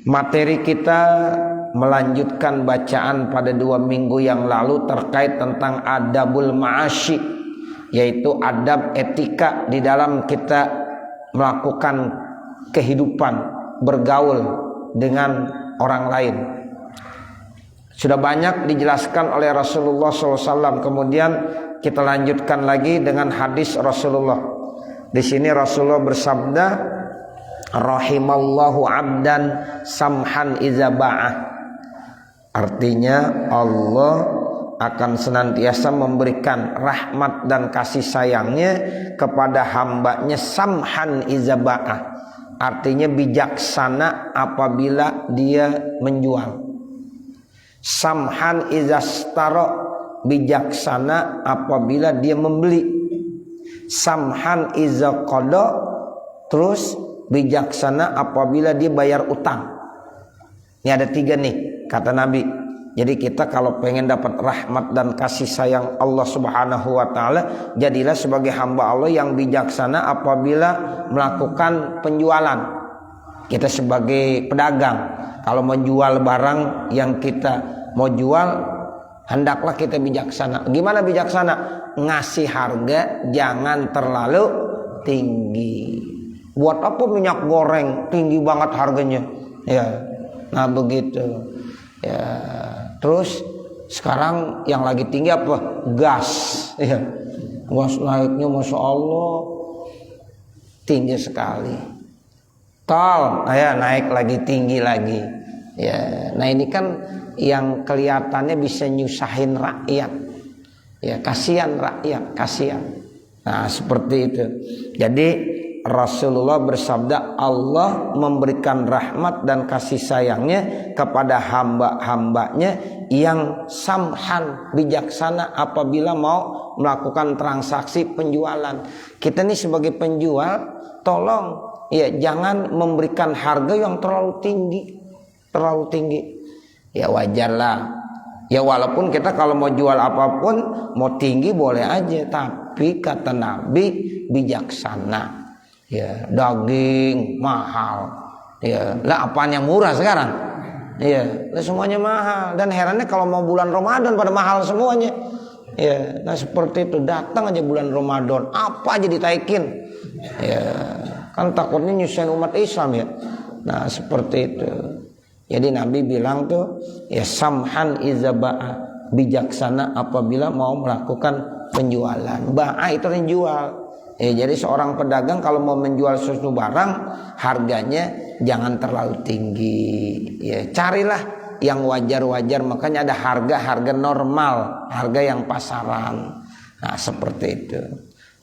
Materi kita melanjutkan bacaan pada 2 minggu yang lalu terkait tentang adabul ma'asyi, yaitu adab etika di dalam kita melakukan kehidupan, bergaul dengan orang lain. Sudah banyak dijelaskan oleh Rasulullah SAW. Kemudian kita lanjutkan lagi dengan hadis Rasulullah. Di sini Rasulullah bersabda, rahimallahu abdan samhan iza ba'ah. Artinya Allah akan senantiasa memberikan rahmat dan kasih sayangnya kepada hambanya samhan iza ba'ah. Artinya bijaksana apabila dia menjual. Samhan iza staro, bijaksana apabila dia membeli. Samhan iza qada, terus bijaksana apabila dia bayar utang. Ini ada 3 nih kata Nabi. Jadi kita kalau pengen dapat rahmat dan kasih sayang Allah Subhanahu wa taala, jadilah sebagai hamba Allah yang bijaksana apabila melakukan penjualan. Kita sebagai pedagang, kalau mau jual barang yang kita mau jual, hendaklah kita bijaksana. Gimana bijaksana? Ngasih harga jangan terlalu tinggi. Buat apa minyak goreng tinggi banget harganya? Ya, nah begitu. Ya, terus sekarang yang lagi tinggi apa? Gas. Ya, gas naiknya masya Allah tinggi sekali. Tol, ya naik lagi tinggi lagi. Ya, nah ini kan yang kelihatannya bisa nyusahin rakyat. Ya, kasihan rakyat, kasihan. Nah seperti itu. Jadi Rasulullah bersabda, Allah memberikan rahmat dan kasih sayangnya kepada hamba-hambanya yang samhan, bijaksana apabila mau melakukan transaksi penjualan. Kita nih sebagai penjual, tolong ya jangan memberikan harga yang terlalu tinggi. Ya wajarlah. Ya walaupun kita kalau mau jual apapun mau tinggi boleh aja, tapi kata Nabi bijaksana. Ya, daging mahal. Ya, lah apaan yang murah sekarang? Ya, lah semuanya mahal. Dan herannya kalau mau bulan Ramadan pada mahal semuanya. Ya, nah seperti itu, datang aja bulan Ramadan, apa aja ditaikin. Ya, kan takutnya nyusahin umat Islam ya. Nah, seperti itu. Jadi Nabi bilang tuh, ya samhan iza ba'a, bijaksana apabila mau melakukan penjualan. Ba'a itu yang jual. Jadi seorang pedagang kalau mau menjual suatu barang, harganya jangan terlalu tinggi. Ya, carilah yang wajar-wajar. Makanya ada harga normal, harga yang pasaran. Nah seperti itu.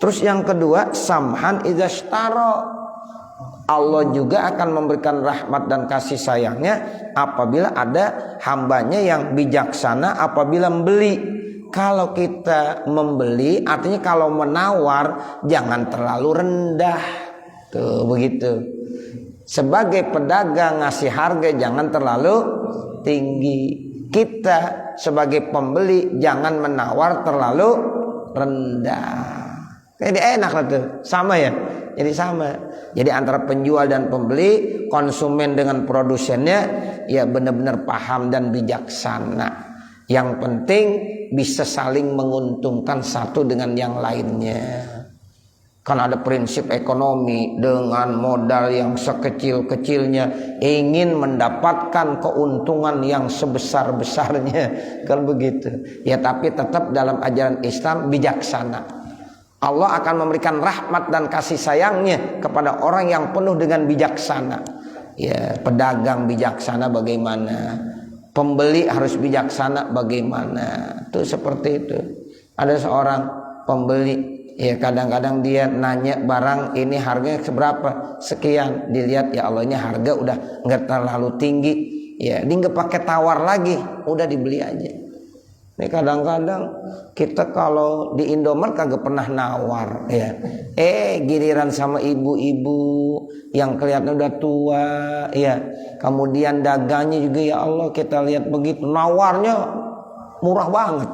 Terus yang kedua, samhan idzashtara. Allah juga akan memberikan rahmat dan kasih sayangnya apabila ada hambanya yang bijaksana apabila membeli. Kalau kita membeli, artinya kalau menawar jangan terlalu rendah. Tuh begitu. Sebagai pedagang ngasih harga jangan terlalu tinggi. Kita sebagai pembeli jangan menawar terlalu rendah. Jadi enak lah tuh. Sama ya. Jadi sama. Jadi antara penjual dan pembeli, konsumen dengan produsennya ya benar-benar paham dan bijaksana. Yang penting bisa saling menguntungkan satu dengan yang lainnya. Kan ada prinsip ekonomi, dengan modal yang sekecil-kecilnya ingin mendapatkan keuntungan yang sebesar-besarnya. Kan begitu. Ya tapi tetap dalam ajaran Islam bijaksana. Allah akan memberikan rahmat dan kasih sayangnya kepada orang yang penuh dengan bijaksana. Ya, pedagang bijaksana bagaimana? Pembeli harus bijaksana bagaimana? Itu seperti itu. Ada seorang pembeli, ya kadang-kadang dia nanya barang ini harganya seberapa? Sekian. Dilihat ya Allah ini harga udah nggak terlalu tinggi. Ya, dia nggak pakai tawar lagi, udah dibeli aja. Nih kadang-kadang kita kalau di Indomaret kagak pernah nawar ya. Giliran sama ibu-ibu yang kelihatan udah tua ya. Kemudian dagangnya juga ya Allah kita lihat begitu nawarnya murah banget.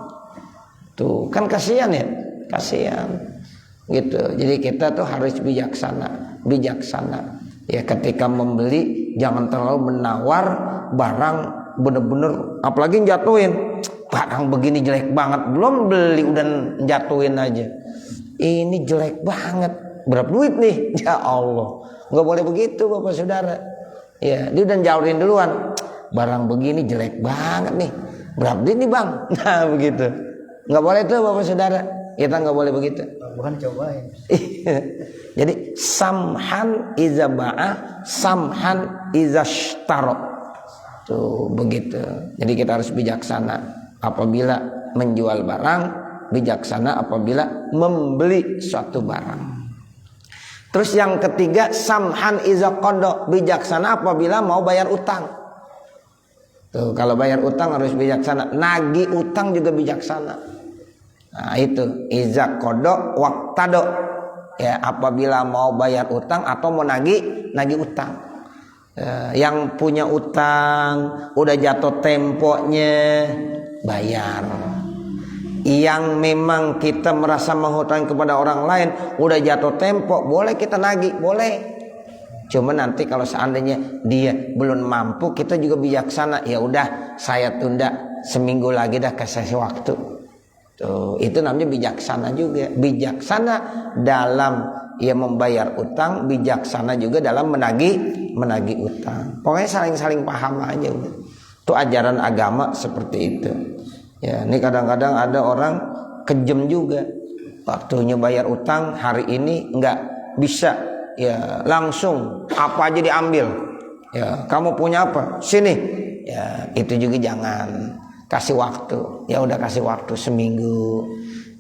Tuh kan kasihan ya. Kasihan. Gitu. Jadi kita tuh harus bijaksana. Ya ketika membeli jangan terlalu menawar barang bener-bener, apalagi jatuhin barang begini jelek banget, belum beli udah jatuhin aja. Ini jelek banget, berapa duit nih? Ya Allah, nggak boleh begitu Bapak Saudara. Ya, dia udah jauhin duluan, barang begini jelek banget nih, berapa duit nih Bang? Nah begitu, nggak boleh tuh Bapak Saudara, kita nggak boleh begitu. Bukan cobain. Jadi samhan iza ba'ah, samhan iza shtaro. Tuh begitu. Jadi kita harus bijaksana apabila menjual barang, bijaksana apabila membeli suatu barang. Terus yang ketiga, samhan iza qada, bijaksana apabila mau bayar utang. Tuh kalau bayar utang harus bijaksana, nagih utang juga bijaksana. Nah itu iza qada waqtado, ya apabila mau bayar utang atau mau nagih utang. Yang punya utang udah jatuh temponya bayar. Yang memang kita merasa menghutang kepada orang lain udah jatuh tempo, boleh kita nagih, boleh. Cuma nanti kalau seandainya dia belum mampu, kita juga bijaksana, ya udah saya tunda seminggu lagi dah, kasih waktu. Tuh, itu namanya bijaksana juga. Bijaksana dalam ia membayar utang, bijaksana juga dalam menagih utang. Pokoknya saling paham aja udah. Itu ajaran agama seperti itu. Ya, ini kadang-kadang ada orang kejem juga. Waktunya bayar utang hari ini enggak bisa, ya langsung apa aja diambil. Ya, kamu punya apa? Sini. Ya, itu juga jangan. Kasih waktu, ya udah kasih waktu seminggu,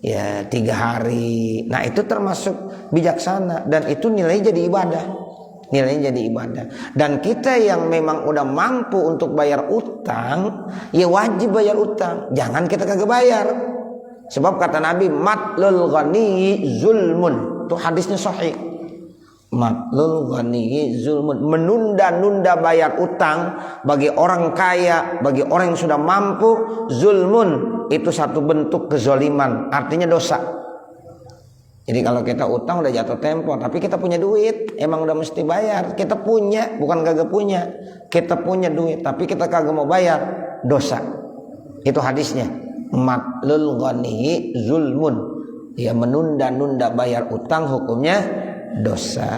ya 3 hari. Nah itu termasuk bijaksana dan itu nilainya jadi ibadah, Dan kita yang memang udah mampu untuk bayar utang, ya wajib bayar utang. Jangan kita kagak bayar. Sebab kata Nabi, matlul ghani zulmun. Itu hadisnya sahih. Matlul ghani zulmun, menunda-nunda bayar utang bagi orang kaya, bagi orang yang sudah mampu, zulmun, itu satu bentuk kezoliman, artinya dosa. Jadi kalau kita utang udah jatuh tempo, tapi kita punya duit, emang udah mesti bayar. Kita punya, bukan kagak punya. Kita punya duit, tapi kita kagak mau bayar, dosa. Itu hadisnya. Matlul ghani zulmun, ya menunda-nunda bayar utang hukumnya dosa.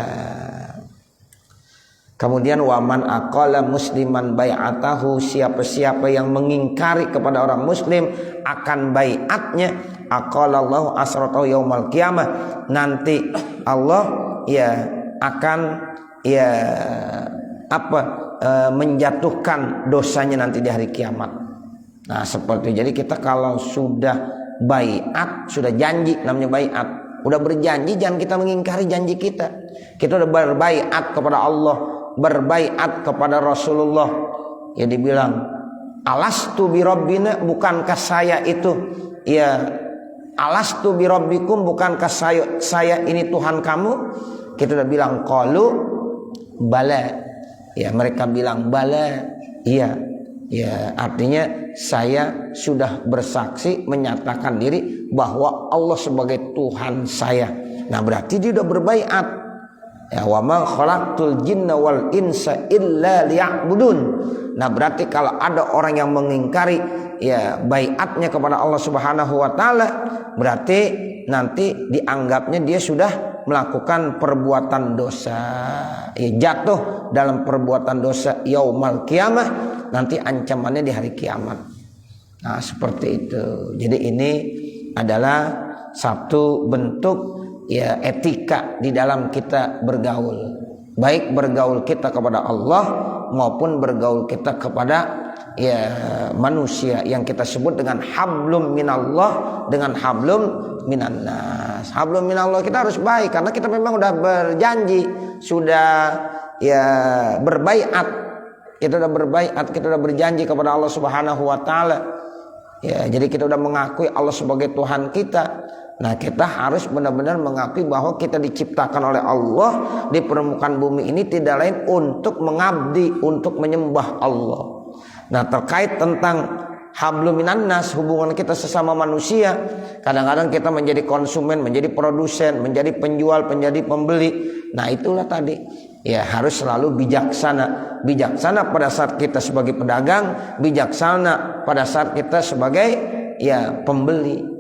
Kemudian waman aqala musliman bai'atahu, siapa-siapa yang mengingkari kepada orang muslim akan baiatnya, aqalallahu asratahu yaumal qiyamah, nanti Allah ya akan ya menjatuhkan dosanya nanti di hari kiamat. Nah seperti itu. Jadi kita kalau sudah baiat, sudah janji, namanya baiat, udah berjanji, jangan kita mengingkari janji kita. Kita udah berbaiat kepada Allah, berbaiat kepada Rasulullah. Ya dibilang, alastu bi rabbina, bukankah saya itu, ya alastu bi rabbikum, bukankah saya ini Tuhan kamu? Kita udah bilang qalu bala. Ya mereka bilang bala, iya. Ya artinya saya sudah bersaksi, menyatakan diri bahwa Allah sebagai Tuhan saya. Nah berarti dia udah berbaiat. Ya wa ma khalaqtul jinna wal insa illa liya'budun. Nah berarti kalau ada orang yang mengingkari ya baiatnya kepada Allah Subhanahu wa taala, berarti nanti dianggapnya dia sudah melakukan perbuatan dosa. Ya jatuh dalam perbuatan dosa yaumal qiyamah, nanti ancamannya di hari kiamat. Nah seperti itu. Jadi ini adalah satu bentuk ya etika di dalam kita bergaul, baik bergaul kita kepada Allah maupun bergaul kita kepada ya manusia yang kita sebut dengan hablum minallah dengan hablum minannas. Hablum minallah kita harus baik karena kita memang udah berjanji, sudah ya berbaiat, kita udah berbaiat, kita udah berjanji kepada Allah Subhanahu wa taala. Ya, jadi kita udah mengakui Allah sebagai Tuhan kita. Nah kita harus benar-benar mengakui bahwa kita diciptakan oleh Allah di permukaan bumi ini tidak lain untuk mengabdi, untuk menyembah Allah. Nah terkait tentang hablum minannas, hubungan kita sesama manusia, kadang-kadang kita menjadi konsumen, menjadi produsen, menjadi penjual, menjadi pembeli. Nah itulah tadi Ya, harus selalu bijaksana. Bijaksana pada saat kita sebagai pedagang, bijaksana pada saat kita sebagai pembeli.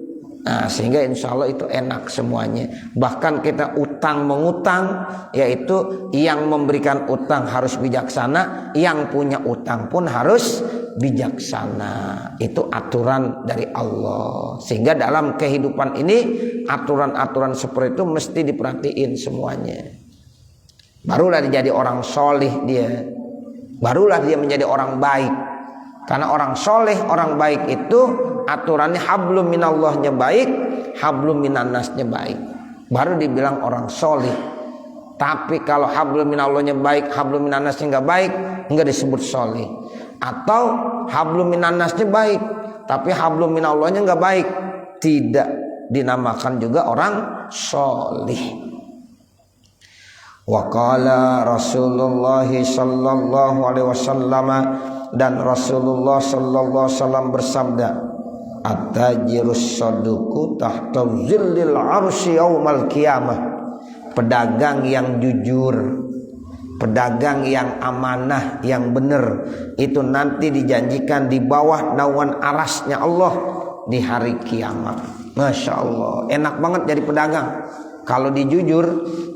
Nah, sehingga insya Allah itu enak semuanya. Bahkan kita utang mengutang, yaitu yang memberikan utang harus bijaksana, yang punya utang pun harus bijaksana. Itu aturan dari Allah. Sehingga dalam kehidupan ini aturan-aturan seperti itu mesti diperhatiin semuanya. Barulah dia jadi orang solih dia. Barulah dia menjadi orang baik. Karena orang soleh, orang baik itu aturannya hablum minallahnya baik, hablum minannasnya baik. Baru dibilang orang soleh. Tapi kalau hablum minallahnya baik, hablum minannasnya enggak baik, enggak disebut soleh. Atau hablum minannasnya baik, tapi hablum minallahnya enggak baik, tidak dinamakan juga orang soleh. Wa qala Rasulullah sallallahu alaihi wasallam, dan Rasulullah sallallahu alaihi wasallam bersabda, at-tajirus saduqu tahta zillil arsy yaumal qiyamah. Pedagang yang jujur, pedagang yang amanah, yang benar, itu nanti dijanjikan di bawah naungan arasnya Allah di hari kiamat. Masya Allah, enak banget jadi pedagang. Kalau dijujur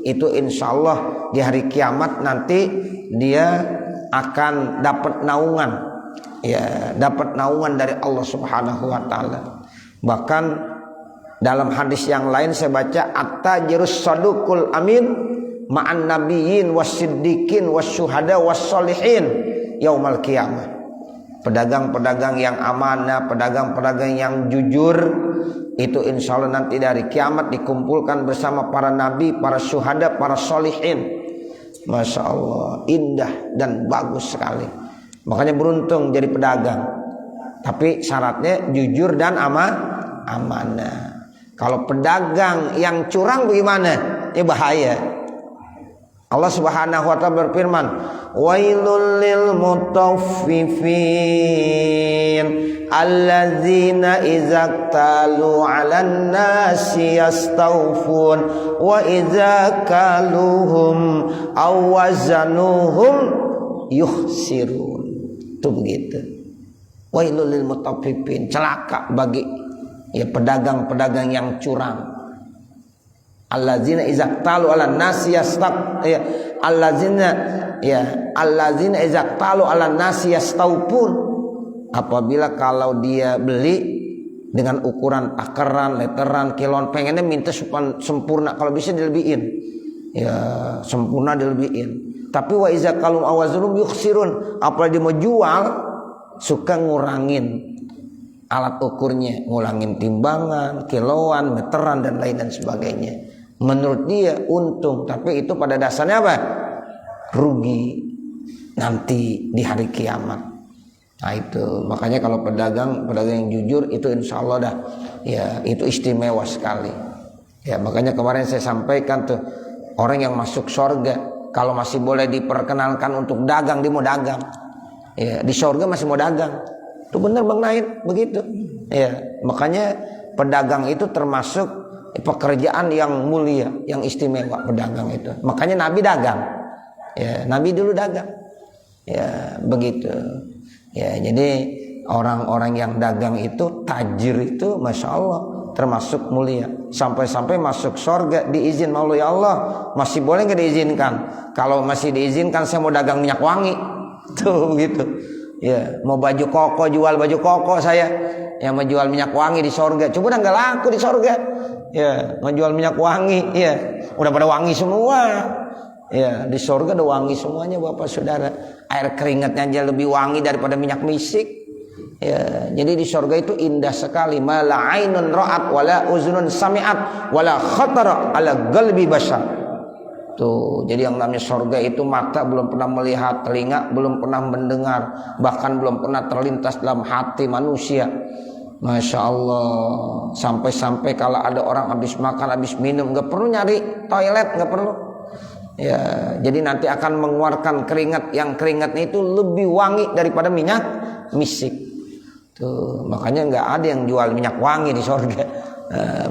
itu insya Allah di hari kiamat nanti dia akan dapat naungan, dapat naungan dari Allah Subhanahu wa taala. Bahkan dalam hadis yang lain saya baca, at-tajirus saduqul amin ma'an nabiyyin wasiddiqin wasyuhada wassolihin yaumal qiyamah. Pedagang-pedagang yang amanah, pedagang-pedagang yang jujur, itu insya Allah nanti dari kiamat dikumpulkan bersama para nabi, para syuhada, para solihin. Masya Allah, indah dan bagus sekali. Makanya beruntung jadi pedagang. Tapi syaratnya jujur dan amanah. Kalau pedagang yang curang bagaimana? Ini bahaya. Allah Subhanahu wa taala berfirman, wailul lil mutaffifin alladzina idza talu 'alan nasi yastawfun wa idza kaluhum aw wazanuhum yukhsirun. Itu begitu. Wailul lil mutaffifin, celaka bagi pedagang-pedagang yang curang. Allazina izaqtalu 'alan nasi yastaq allazina izaqtalu 'alan nasi yastawpun. Apabila kalau dia beli dengan ukuran takaran, leteran, kilon, pengennya minta sempurna, kalau bisa dilebihin. Sempurna dilebihin. Tapi wa iza kalum awazunum yukhsirun, apalagi dia mau jual suka ngurangin alat ukurnya, ngulangin timbangan, kiloan, meteran dan lain dan sebagainya. Menurut dia untung, tapi itu pada dasarnya apa? Rugi nanti di hari kiamat. Nah itu makanya kalau pedagang yang jujur itu insya Allah dah itu istimewa sekali. Makanya kemarin saya sampaikan tuh, orang yang masuk surga kalau masih boleh diperkenalkan untuk dagang, dia mau dagang. Di surga masih mau dagang. Itu benar Bang Nain begitu. Makanya pedagang itu termasuk pekerjaan yang mulia, yang istimewa, pedagang itu. Makanya Nabi dagang. Nabi dulu dagang. Begitu. Jadi orang-orang yang dagang itu, tajir itu, masya Allah, termasuk mulia. Sampai-sampai masuk surga diizin Allah, ya Allah, masih boleh nggak diizinkan? Kalau masih diizinkan, saya mau dagang minyak wangi. Tuh begitu. Mau baju koko, jual baju koko saya. Yang mau jual minyak wangi di surga. Coba udah nggak laku di surga. Mau jual minyak wangi. Udah pada wangi semua. Di surga udah wangi semuanya Bapak Saudara. Air keringatnya aja lebih wangi daripada minyak misik. Jadi di surga itu indah sekali. Mala ainun ra'at wala uzunun sami'at wala khatara ala qalbi bashar. Tuh, jadi yang namanya surga itu mata belum pernah melihat, telinga belum pernah mendengar, bahkan belum pernah terlintas dalam hati manusia. Masya Allah. Sampai-sampai kalau ada orang habis makan, habis minum, gak perlu nyari toilet, gak perlu. Jadi nanti akan mengeluarkan keringat, yang keringatnya itu lebih wangi daripada minyak misik. Tuh, makanya gak ada yang jual minyak wangi di surga.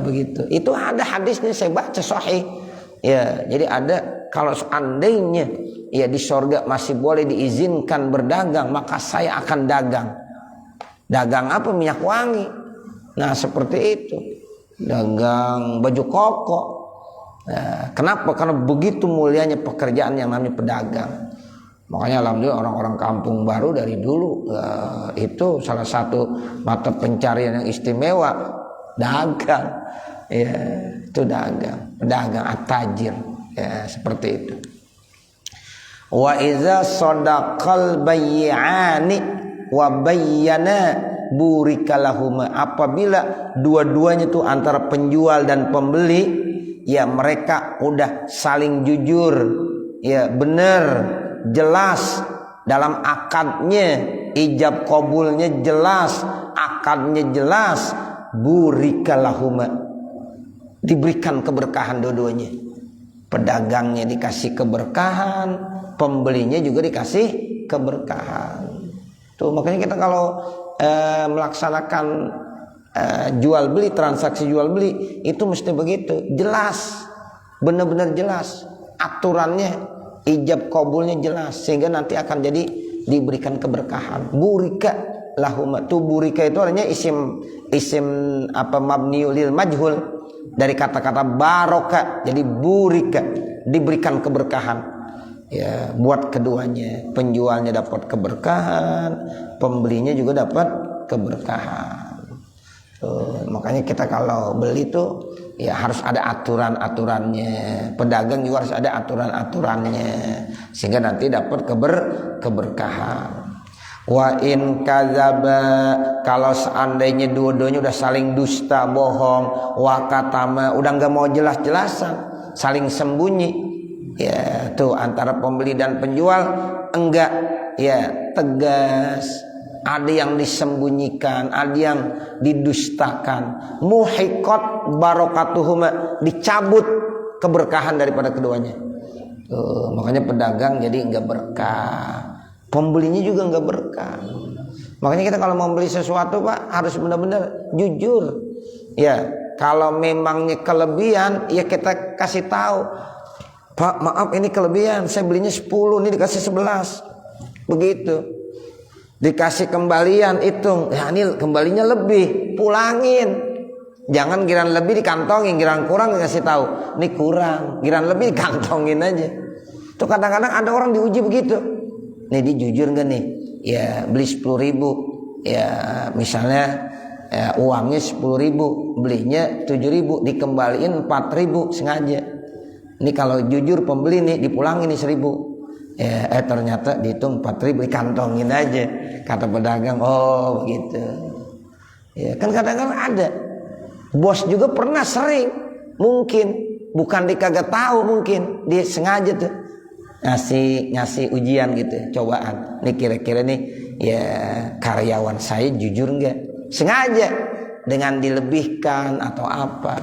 Begitu. Itu ada hadisnya, saya baca sahih. Jadi ada kalau seandainya ya di sorga masih boleh diizinkan berdagang, maka saya akan dagang. Dagang apa? Minyak wangi. Nah seperti itu. Dagang baju koko. Nah, kenapa? Karena begitu mulianya pekerjaan yang namanya pedagang. Makanya alhamdulillah orang-orang kampung baru dari dulu itu salah satu mata pencarian yang istimewa, dagang. Ya, itu dagang, pedagang at-tajir. Ya, seperti itu. Wa iza sadaqal bay'ani wa bayyana burika lahum. Apabila dua-duanya itu antara penjual dan pembeli, ya mereka udah saling jujur, ya benar, jelas dalam akadnya, ijab qabulnya jelas, akadnya jelas, burika lahum, diberikan keberkahan dua-duanya. Pedagangnya dikasih keberkahan, pembelinya juga dikasih keberkahan. Tuh makanya kita kalau melaksanakan jual beli, transaksi jual beli itu mesti begitu, jelas, benar-benar jelas aturannya, ijab qabulnya jelas, sehingga nanti akan jadi diberikan keberkahan. Burika lahum, tuh burika itu artinya isim apa mabniul lil majhul dari kata-kata barokah, jadi burika, diberikan keberkahan ya buat keduanya. Penjualnya dapat keberkahan, pembelinya juga dapat keberkahan. Makanya kita kalau beli tuh ya harus ada aturan-aturannya, pedagang juga harus ada aturan-aturannya, sehingga nanti dapat keberkahan. Wa in kadzaba, kalau seandainya dua-duanya udah saling dusta, bohong, wa katama, udah enggak mau jelas-jelasan, saling sembunyi, ya tuh antara pembeli dan penjual enggak ya tegas, ada yang disembunyikan, ada yang didustakan. Muhiqat barakatuhuma, dicabut keberkahan daripada keduanya. Makanya pedagang jadi enggak berkah, pembelinya juga enggak berkah. Makanya kita kalau mau beli sesuatu Pak harus benar-benar jujur. Ya, kalau memangnya kelebihan ya kita kasih tahu. Pak maaf ini kelebihan, saya belinya 10, ini dikasih 11. Begitu. Dikasih kembalian, hitung, ya ini kembalinya lebih, pulangin. Jangan giran lebih dikantongin, giran kurang dikasih tahu. Ini kurang, giran lebih dikantongin aja. Tuh kadang-kadang ada orang diuji begitu. Nih dia jujur gak nih? Ya beli 10.000, ya misalnya ya, uangnya 10.000, belinya 7.000, dikembaliin 4.000 sengaja. Ini kalau jujur pembeli nih dipulangin nih 1.000, ya ternyata dihitung 4.000, dikantongin aja. Kata pedagang, oh begitu. Ya kan kadang-kadang ada. Bos juga pernah sering, mungkin bukan dikagak tahu, mungkin dia sengaja tuh ngasih ujian gitu, cobaan. Nih kira-kira nih ya karyawan saya jujur enggak? Sengaja dengan dilebihkan atau apa.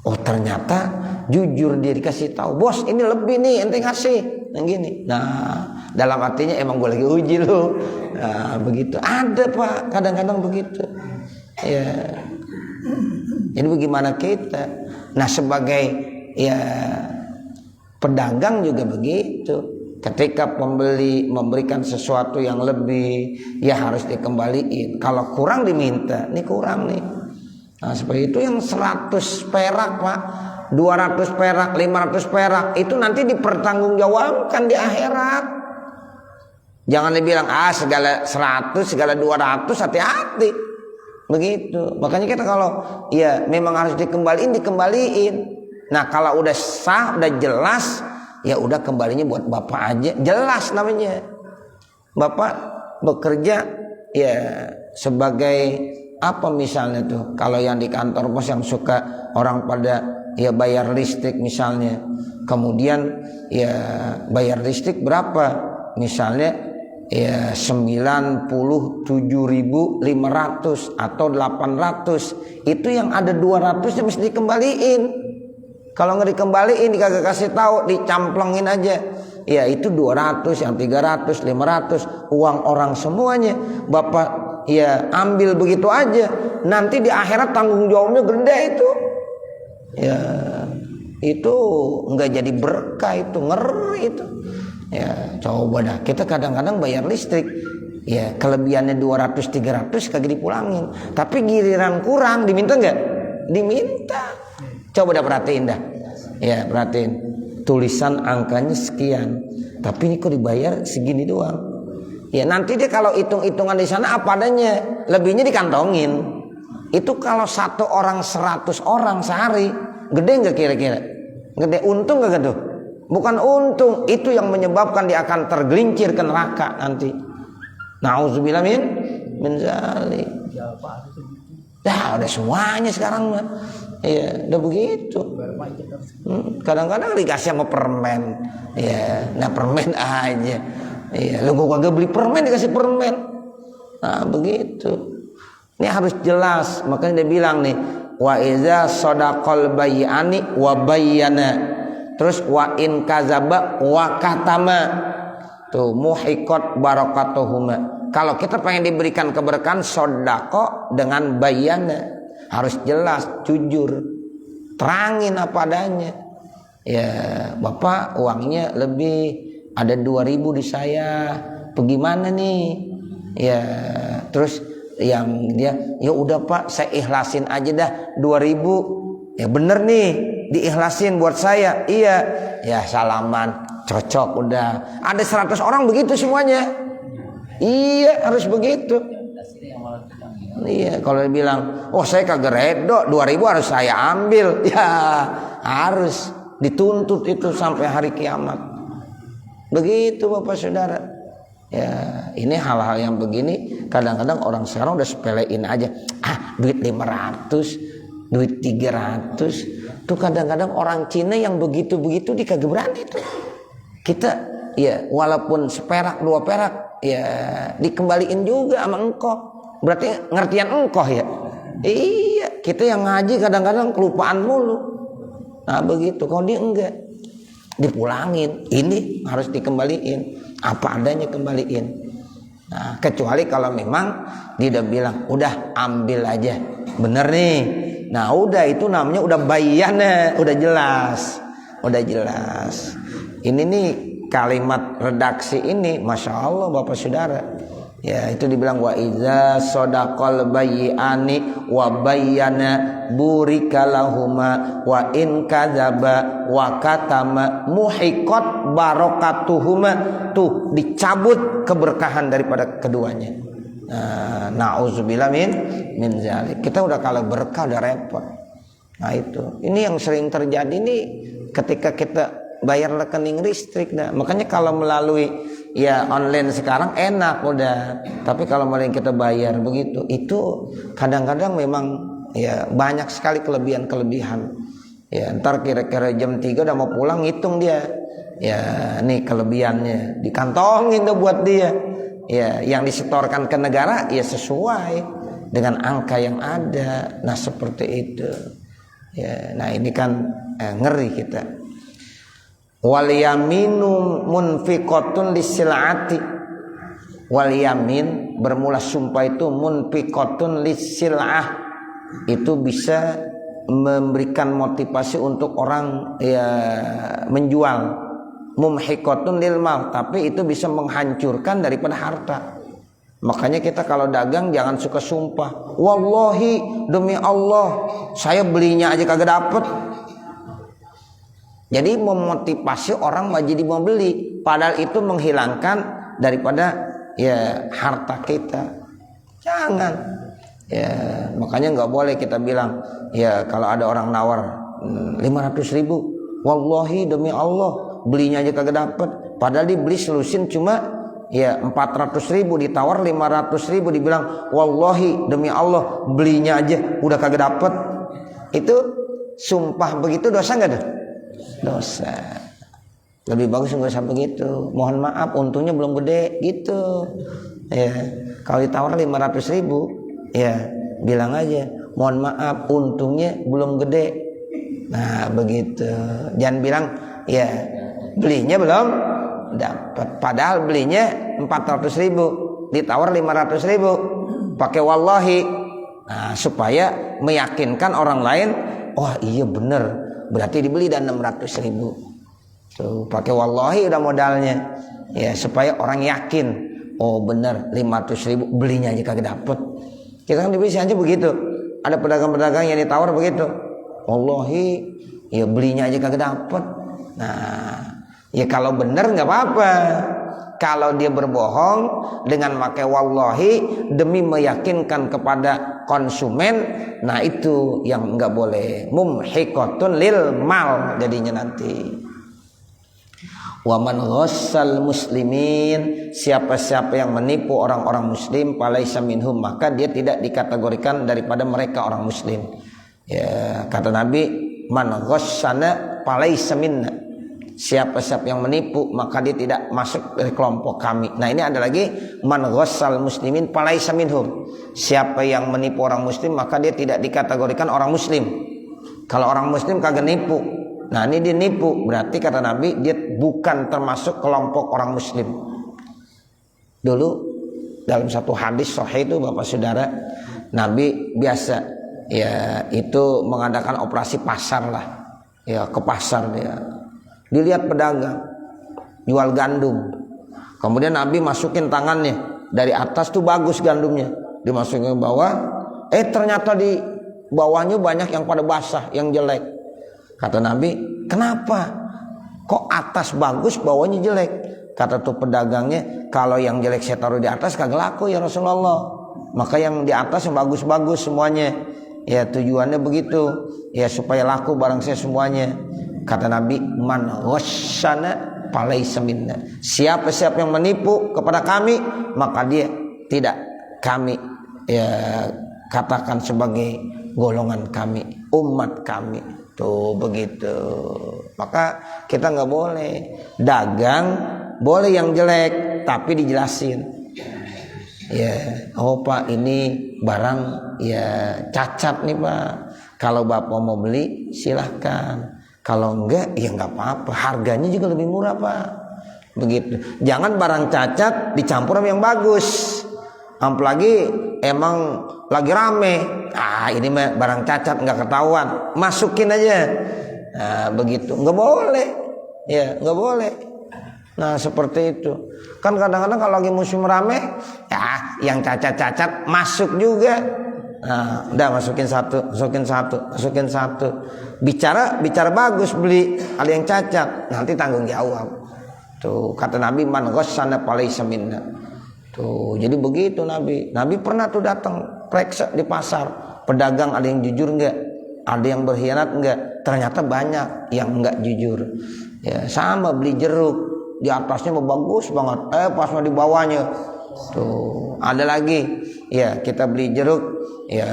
Oh ternyata jujur, dia dikasih tahu, bos ini lebih nih ente ngasih yang gini. Nah dalam artinya emang gue lagi uji lo. Nah begitu ada Pak, kadang-kadang begitu. Ya ini bagaimana kita? Nah sebagai ya pedagang juga begitu. Ketika pembeli memberikan sesuatu yang lebih, ya harus dikembaliin. Kalau kurang diminta, ini kurang nih. Nah seperti itu. Yang 100 perak Pak, 200 perak, 500 perak, itu nanti dipertanggungjawabkan di akhirat. Jangan dibilang segala 100, segala 200, hati-hati. Begitu. Makanya kita kalau ya memang harus dikembaliin. Nah kalau udah sah, udah jelas, ya udah kembalinya buat bapak aja, jelas namanya. Bapak bekerja ya sebagai apa misalnya tuh, kalau yang di kantor pos yang suka orang pada ya bayar listrik misalnya, kemudian ya bayar listrik berapa misalnya ya 97.500 atau 800, itu yang ada 200 mesti dikembaliin. Kalau nggak dikembaliin, dikagak kasih tahu, dicamplengin aja, ya itu 200, yang 300, 500 uang orang semuanya. Bapak ya ambil begitu aja, nanti di akhirat tanggung jawabnya gede itu. Ya itu nggak jadi berkah, itu ngeri itu. Ya coba dah, kita kadang-kadang bayar listrik, ya kelebihannya 200-300 kagak dipulangin, tapi giliran kurang diminta nggak? Diminta. Coba dah perhatiin dah, ya perhatiin, tulisan angkanya sekian, tapi ini kok dibayar segini doang. Ya nanti dia kalau hitung-hitungan di sana apa adanya, lebihnya dikantongin. Itu kalau 1 orang 100 orang sehari, gede nggak kira-kira? Gede, untung nggak tuh? Bukan untung, itu yang menyebabkan dia akan tergelincir ke neraka nanti. Nauzubillah min zalik. Ya udah semuanya sekarang mah. Iya, udah begitu. Kadang-kadang dikasih sama permen. Ya, nah permen aja. Iya, lu gua kagak beli permen dikasih permen. Nah, begitu. Ini harus jelas, makanya dia bilang nih, wa iza sadaqal bayyani wa bayyana. Terus wa in kazaba wa katama. Tuh muhiqat barakatuhuma. Kalau kita pengen diberikan keberkahan sedekah dengan bayyana, harus jelas, jujur. Terangin apa adanya. Ya, Bapak uangnya lebih, ada 2.000 di saya. Bagaimana nih? Ya, terus yang dia, ya udah Pak, saya ikhlasin aja dah 2.000. Ya bener nih, diikhlasin buat saya. Iya, ya salaman, cocok udah. Ada 100 orang begitu semuanya. Iya, harus begitu. Iya, kalau dia bilang, oh saya kagak redo, 2.000 harus saya ambil. Ya, harus dituntut itu sampai hari kiamat. Begitu Bapak Saudara. Ya, ini hal-hal yang begini kadang-kadang orang sekarang udah sepelein aja. Duit 500, duit 300. Tuh kadang-kadang orang Cina yang begitu-begitu dia kagak berani tuh. Kita ya walaupun seperak 2 perak ya dikembaliin juga sama engkau. Berarti ngertian engkau ya. Iya, kita yang ngaji kadang-kadang kelupaan mulu. Nah, begitu. Kalau dia enggak, dipulangin. Ini harus dikembaliin. Apa adanya kembaliin. Nah, kecuali kalau memang dia udah bilang, udah ambil aja, bener nih. Nah udah, itu namanya udah bayyana, udah jelas. Ini nih kalimat redaksi ini, masya Allah Bapak Saudara. Ya itu dibilang wa iza sodaqal bayyani wa bayyana burika lahuma wa in kadzaba wa katama muhiqat barakatuhuma. Tuh dicabut keberkahan daripada keduanya. Nauzubillah min zalik. Kita udah kalau berkah udah repot. Nah itu, ini yang sering terjadi nih ketika kita bayar rekening listrik dah. Makanya kalau melalui ya online sekarang enak udah. Tapi kalau melalui kita bayar begitu, itu kadang-kadang memang ya banyak sekali kelebihan-kelebihan. Ya ntar kira-kira jam 3 udah mau pulang, ngitung dia. Ya nih kelebihannya dikantongin tuh buat dia. Ya yang disetorkan ke negara ya sesuai dengan angka yang ada. Nah seperti itu. Ya, nah ini kan ngeri kita. Wal yaminu munfiqatun lisilati. Wal yamin bermula sumpah itu munfiqatun lisilah. Itu bisa memberikan motivasi untuk orang ya menjual. Mumhiqatun lil mal, tapi itu bisa menghancurkan daripada harta. Makanya kita kalau dagang jangan suka sumpah. Wallahi demi Allah saya belinya aja kagak dapet. Jadi memotivasi orang jadi mau beli, padahal itu menghilangkan daripada ya harta kita. Jangan. Ya makanya nggak boleh kita bilang ya kalau ada orang nawar 500.000, wallahi demi Allah belinya aja kagak dapet. Padahal dibeli selusin cuma ya 400.000, ditawar 500.000, dibilang wallahi demi Allah belinya aja udah kagak dapet. Itu sumpah begitu dosa nggak tuh? Dosa. Lebih bagus nggak usah begitu. Mohon maaf untungnya belum gede gitu. Ya kalau ditawar 500.000 ya bilang aja mohon maaf untungnya belum gede. Nah begitu. Jangan bilang ya belinya belum dapat, padahal belinya 400.000, ditawar 500.000, pakai wallahi. Nah, supaya meyakinkan orang lain, wah iya bener, berarti dibeli dan 600.000. Tuh, pakai wallahi udah modalnya. Ya, supaya orang yakin, oh benar 500.000 belinya aja kagak dapet. Kita kan di Indonesia aja begitu. Ada pedagang-pedagang yang ditawar begitu. Wallahi, ya belinya aja kagak dapet. Nah, ya kalau benar nggak apa-apa. Kalau dia berbohong dengan pakai wallahi demi meyakinkan kepada konsumen, nah itu yang nggak boleh. Mumhiqatun lil mal jadinya nanti. Waman ghassal muslimin, siapa-siapa yang menipu orang-orang muslim falaisa minhum, maka dia tidak dikategorikan daripada mereka orang muslim. Ya, kata Nabi, man ghassana falaisa minna. Siapa-siapa yang menipu maka dia tidak masuk dari kelompok kami. Nah, ini ada lagi man ghassal muslimin falaisa minhum. Siapa yang menipu orang muslim maka dia tidak dikategorikan orang muslim. Kalau orang muslim kagak nipu. Nah, ini dia nipu, berarti kata Nabi dia bukan termasuk kelompok orang muslim. Dulu dalam satu hadis sahih itu Bapak Saudara, Nabi biasa ya itu mengadakan operasi pasar lah. Ya, ke pasar dia. Dilihat pedagang jual gandum. Kemudian Nabi masukin tangannya, dari atas tuh bagus gandumnya, dimasukin ke bawah. Ternyata di bawahnya banyak yang pada basah, yang jelek. Kata Nabi, kenapa? Kok atas bagus, bawahnya jelek? Kata tuh pedagangnya, kalau yang jelek saya taruh di atas kagak laku ya Rasulullah. Maka yang di atas yang bagus-bagus semuanya. Ya tujuannya begitu, ya supaya laku barang saya semuanya. Kata Nabi, man ghasyana falaisa minna. Siapa-siapa yang menipu kepada kami, maka dia tidak kami ya katakan sebagai golongan kami, umat kami. Tuh begitu. Maka kita nggak boleh dagang, boleh yang jelek tapi dijelasin. Ya, oh Pak ini barang ya cacat nih Pak. Kalau Bapak mau beli silahkan. Kalau enggak ya nggak apa-apa. Harganya juga lebih murah Pak. Begitu. Jangan barang cacat dicampur sama yang bagus. Apalagi emang lagi rame. Ini mah barang cacat nggak ketahuan. Masukin aja. Nah, begitu. Nggak boleh. Ya nggak boleh. Nah seperti itu. Kan kadang-kadang kalau lagi musim rame, ya yang cacat-cacat masuk juga. Nah, udah masukin satu. Bicara bagus beli, ada yang cacat, nanti tanggung jawab. Tuh kata Nabi, man ghassana falaisa minna. Tuh jadi begitu Nabi. Nabi pernah tuh datang periksa di pasar, pedagang ada yang jujur enggak, ada yang berkhianat enggak. Ternyata banyak yang enggak jujur. Ya sama beli jeruk, di atasnya bagus banget, pas di bawahnya tuh ada lagi. Ya kita beli jeruk, ya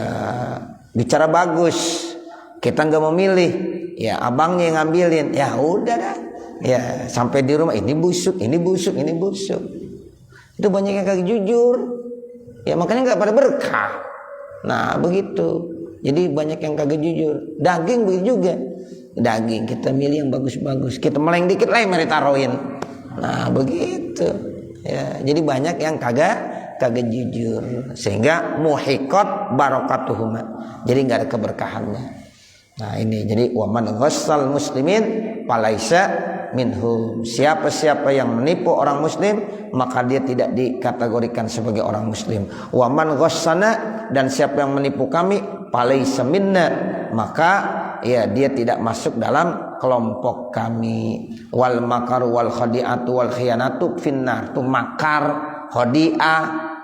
bicara bagus, kita nggak memilih, ya abangnya yang ngambilin, ya udah dah, ya sampai di rumah ini busuk. Itu banyak yang kagak jujur, ya makanya nggak pada berkah. Nah begitu, jadi banyak yang kagak jujur. Daging begitu juga, daging kita milih yang bagus-bagus, kita meleng dikit lah yang ditaruhin. Nah begitu, ya jadi banyak yang kagak jujur, sehingga muhiqat barakatuhuma, jadi nggak ada keberkahannya. Nah ini jadi waman ghassal muslimin falaisa minhum. Siapa-siapa yang menipu orang muslim maka dia tidak dikategorikan sebagai orang muslim. Waman ghassana, dan siapa yang menipu kami falaisa minna, maka ya dia tidak masuk dalam kelompok kami. Wal makar wal khadi'atu wal khiyanatu finnar. Itu makar, khadi'ah,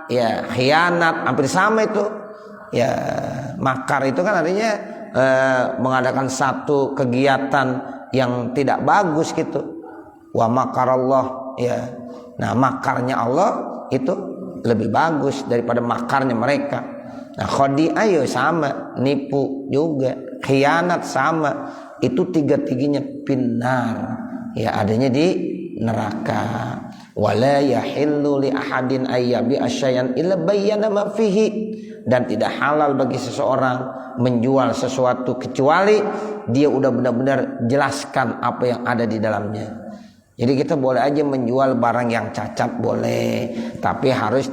ya khianat hampir sama itu. Ya makar itu kan artinya mengadakan satu kegiatan yang tidak bagus gitu. Wa makarallah, ya. Nah, makarnya Allah itu lebih bagus daripada makarnya mereka. Nah, khadi'ah ya sama, nipu juga, khianat sama. Itu tiga-tiganya finnar. Ya adanya di neraka. Wala yahillu li ahadin ayyabi asyayan illa bayyana ma fihi. Dan tidak halal bagi seseorang menjual sesuatu kecuali dia udah benar-benar jelaskan apa yang ada di dalamnya. Jadi kita boleh aja menjual barang yang cacat boleh, tapi harus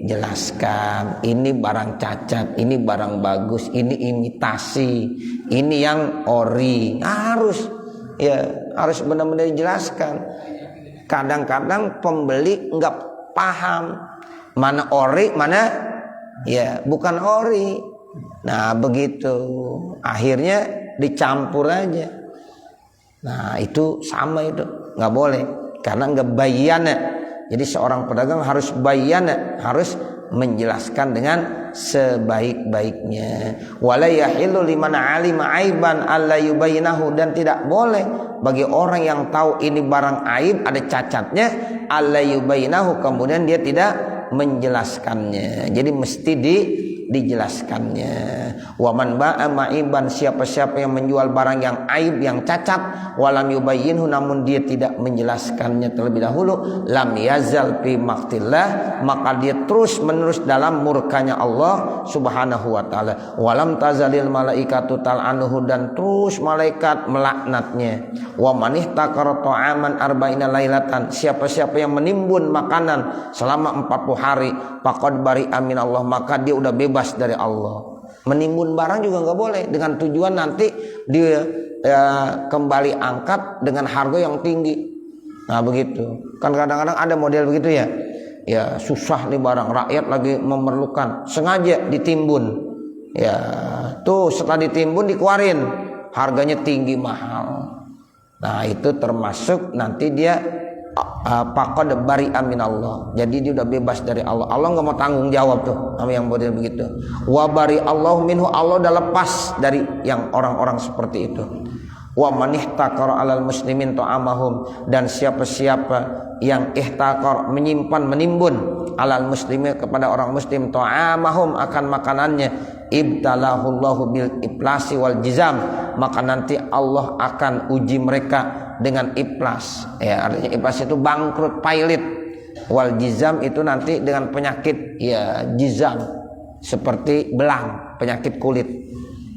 dijelaskan, ini barang cacat, ini barang bagus, ini imitasi, ini yang ori. Harus benar-benar dijelaskan. Kadang-kadang pembeli nggak paham mana ori, mana bukan ori. Nah begitu, akhirnya dicampur aja. Nah itu sama, itu nggak boleh karena nggak bayana. Jadi seorang pedagang harus bayana, harus menjelaskan dengan sebaik-baiknya. Wala yahillu liman alima aiban alla yubayyinahu, dan tidak boleh bagi orang yang tahu ini barang aib, ada cacatnya, alla yubayyinahu, kemudian dia tidak menjelaskannya. Jadi mesti dijelaskannya. Waman ba'a ma'iban, siapa-siapa yang menjual barang yang aib, yang cacat, walam yubayyinhu, namun dia tidak menjelaskannya terlebih dahulu, lam yazal fi maqtillah, maka dia terus menerus dalam murkanya Allah Subhanahu wa taala. Walam tazalil malaikatu tal'anuhu, dan terus malaikat melaknatnya. Wa man ihtakara ta'aman arba'ina lailatan, siapa-siapa yang menimbun makanan selama 40 hari, faqad bari'a minallah, maka dia udah bebas dari Allah. Menimbun barang juga nggak boleh dengan tujuan nanti dia kembali angkat dengan harga yang tinggi. Nah begitu kan, kadang-kadang ada model begitu ya susah nih barang, rakyat lagi memerlukan, sengaja ditimbun. Ya tuh setelah ditimbun dikeluarin, harganya tinggi mahal. Nah itu termasuk nanti dia faqad bari'a minallah, jadi dia udah bebas dari Allah. Allah nggak mau tanggung jawab tuh sama yang model begitu. Wa bari'allahu minhu, Allah udah lepas dari yang orang-orang seperti itu. Wa man ihtakara 'alal muslimin ta'amahum, dan siapa-siapa yang ihtakar, menyimpan, menimbun, 'alal muslimin, kepada orang muslim, ta'amahum, akan makanannya, ibtalahullahu bil iflasi wal jizam, maka nanti Allah akan uji mereka dengan iflas. Artinya iflas itu bangkrut, pailit. Wal jizam itu nanti dengan penyakit jizam, seperti belang, penyakit kulit.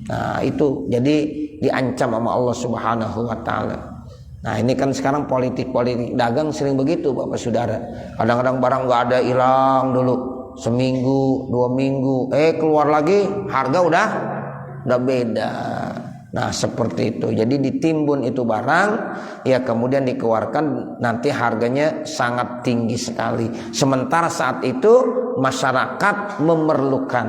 Nah itu jadi diancam sama Allah Subhanahu wa taala. Nah ini kan sekarang politik dagang sering begitu Bapak Saudara. Kadang-kadang barang nggak ada, hilang dulu seminggu 2 minggu, keluar lagi harga udah beda. Nah seperti itu. Jadi ditimbun itu barang, kemudian dikeluarkan, nanti harganya sangat tinggi sekali. Sementara saat itu masyarakat memerlukan,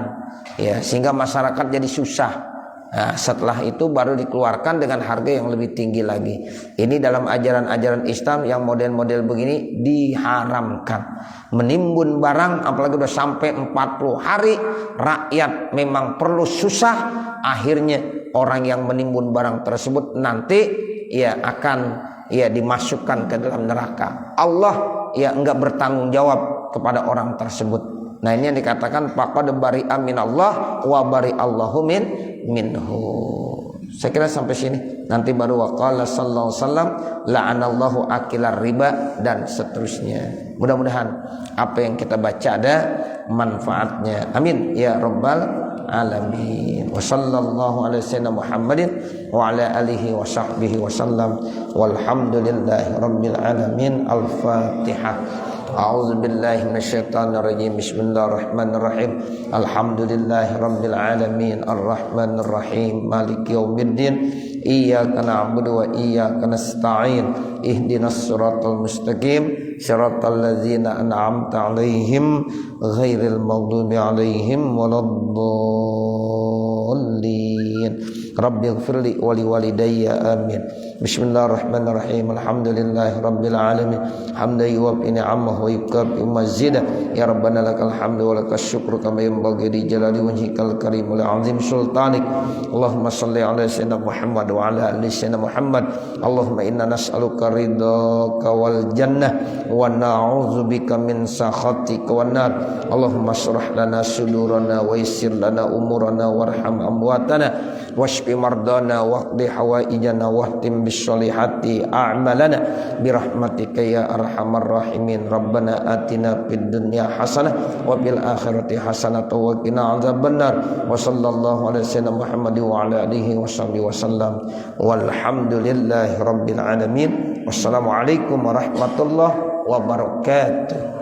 sehingga masyarakat jadi susah. Nah, setelah itu baru dikeluarkan dengan harga yang lebih tinggi lagi. Ini dalam ajaran-ajaran Islam yang model-model begini diharamkan. Menimbun barang apalagi udah sampai 40 hari, rakyat memang perlu susah, akhirnya orang yang menimbun barang tersebut nanti akan dimasukkan ke dalam neraka. Allah enggak bertanggung jawab kepada orang tersebut. Nah ini yang dikatakan faqad bari'a minallah wa bari'allahu minhu. Saya kira sampai sini. Nanti baru waqala sallallahu alaihi wasallam la'anallahu akilar riba, dan seterusnya. Mudah-mudahan apa yang kita baca ada manfaatnya. Amin ya rabbal alamin. Wa sallallahu alaihi wasallam Muhammadin wa ala alihi wa sahbihi wa sallam. Walhamdulillahi rabbil alamin. Al-Fatihah. A'udzu billahi minasyaitonir rajim. Bismillahirrahmanirrahim. Alhamdulillahi rabbil alamin arrahmanir rahim maliki yaumiddin. Iyyaka na'budu wa iyyaka nasta'in. Ihdinas siratal mustaqim, siratal ladzina an'amta 'alaihim ghairil maghdubi 'alaihim waladdallin. Rabbighfirli wa liwalidayya amin. Bismillahirrahmanirrahim. Alhamdulillahi rabbil alamin. Hamdan yuwaffi ni'amahu wa yukafi mazidah. Ya Rabbana lakal hamdu wa lakas syukru kama yanbaghi li jalali wajhikal karim wa azim sultanik. Allahumma shalli ala sayyidina Muhammad wa ala ali sayyidina Muhammad. Allahumma inna nas'aluka ridhaka wal jannah wa na'udzubika min sakhatika wan nar. Allahumma shrah lana sudurana wa yassir lana umurana warham amwatana washfi mardana waqdi hawaijana wahtim bisolihati a'malana birahmatika ya arhamar rahimin. Rabbana atina fid dunya hasanah wa fil akhirati hasanah wa qina adzabannar. Wa sallallahu alaihi wasallam Muhammad wa ala alihi washabihi wasallam. Walhamdulillahi rabbil alamin. Wassalamualaikum warahmatullahi wabarakatuh.